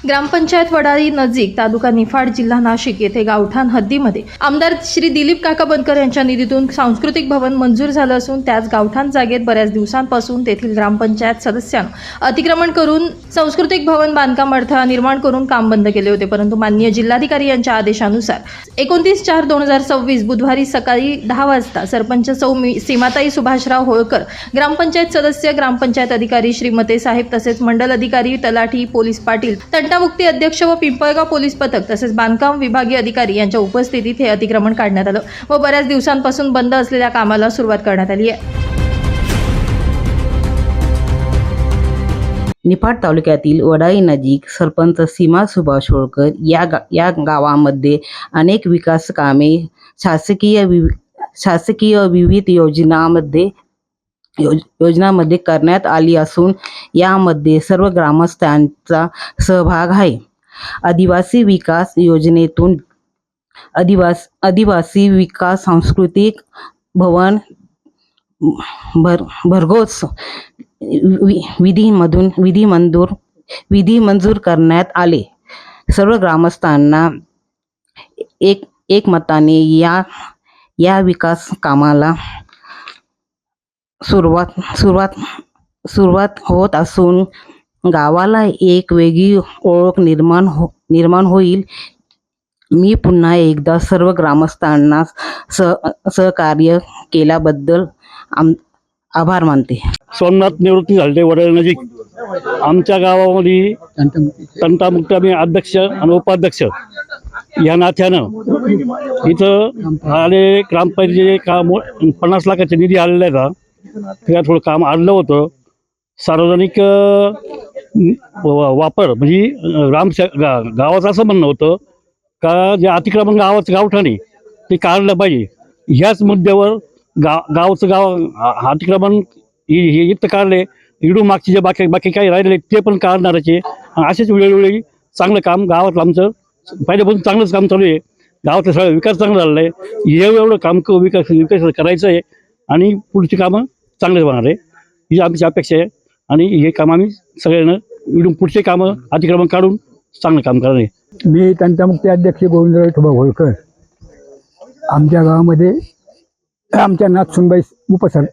ग्रामपंचायत वडाळी नजीक तालुका निफाड जिल्हा नाशिक येथे गावठाण हद्दीमध्ये आमदार श्री दिलीप काका बनकर यांच्या निधीतून सांस्कृतिक भवन मंजूर झालं असून त्याच गावठाण जागेत बऱ्याच दिवसांपासून तेथील ग्रामपंचायत सदस्यांना अतिक्रमण करून सांस्कृतिक भवन बांधकाम अडथळा निर्माण करून काम बंद केले होते। परंतु माननीय जिल्हाधिकारी यांच्या आदेशानुसार 29/4/2026 बुधवारी सकाळी 10 वाजता सरपंच सौ सीमाताई सुभाषराव होळकर, ग्रामपंचायत सदस्य, ग्रामपंचायत अधिकारी श्रीमते साहेब तसेच मंडल अधिकारी, तलाठी, पोलीस पाटील, तंटामुक्ती अध्यक्ष व पिंपळगाव पोलीस पथक तसेच बांधकाम विभागीय अधिकारी यांच्या उपस्थितीत हे अतिक्रमण काढण्यात आलं व बऱ्याच दिवसांपासून बंद असलेल्या कामाला सुरुवात करण्यात आली आहे। निफाड तालुक्यातील वडाळी नजीक सरपंच सीमा सुभाष होळकर या गावामध्ये अनेक विकास कामे शासकीय विविध योजनांमध्ये करण्यात आली असून यामध्ये सर्व ग्रामस्थांचा सहभाग आहे। आदिवासी विकास योजनेतून आदिवासी विकास सांस्कृतिक भवन भरघोस विधी मंजूर करण्यात आले। सर्व ग्रामस्थांना एकमताने या विकास कामाला सुरुवात होत असून गावाला एक वेगळी ओळख निर्माण होईल। मी पुन्हा एकदा सर्व ग्रामस्थांना सहकार्य केल्याबद्दल आभार मानते। सोमनाथ निवृत्ती झाले वडाळी नजीक आमच्या गावामध्ये तंटामुक्त आम्ही अध्यक्ष आणि उपाध्यक्ष या नात्यानं इथं आले ग्रामपंचायतीचे काम 50 लाखाचे निधी आलेला आहे। त्यात थोडं काम आणलं होतं। सार्वजनिक वापर म्हणजे गावाचं असं म्हणणं होतं का जे अतिक्रमण गावठाणी ते काढलं पाहिजे। ह्याच मुद्द्यावर गावचं अतिक्रमण इथं काढले, इडू मागचे जे बाकी काही राहिले ते पण काढणारचे। असेच वेळोवेळी चांगलं काम गावात आमचं पहिल्यापासून चांगलंच काम चालू आहे। गावातला सगळा विकास चांगला झालेला आहे। एवढं काम विकास करायचं आहे आणि पुढची कामं चांगले होणार आहे ही आमची अपेक्षा आहे। आणि हे काम आम्ही सगळ्यांना इडून पुढचे कामं अतिक्रमण काढून चांगलं काम करणार आहे। मी तंटामुक्ती अध्यक्ष गोविंदराव विठोबा होळकर। आमच्या गावामध्ये आमच्या नाथसुनबाई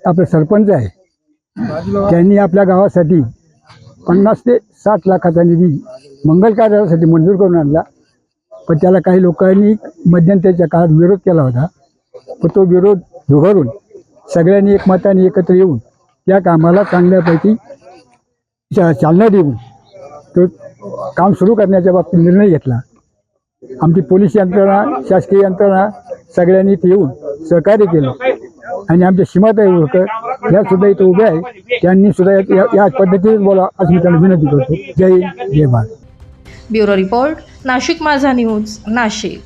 आपले सरपंच आहे। त्यांनी आपल्या गावासाठी 50 ते 60 लाखाचा निधी मंगल कार्यासाठी मंजूर करून आणला। पण त्याला काही लोकांनी मध्यंतरीच्या काळात विरोध केला होता। पण तो विरोध झुगारून सगळ्यांनी एकमताने एकत्र येऊन त्या कामाला चांगल्यापैकी चालना देऊन तो काम सुरू करण्याच्या बाबतीत निर्णय घेतला। आमची पोलीस यंत्रणा, शासकीय यंत्रणा सगळ्यांनी इथे येऊन सहकार्य केलं आणि आमच्या सीमाताई होळकर या सुद्धा इथं उभ्या आहे। त्यांनी सुद्धा या पद्धतीने बोला असं मी त्यांना विनंती करतो। जय हिंद, जय भारत। ब्युरो रिपोर्ट, नाशिक माझा न्यूज, नाशिक।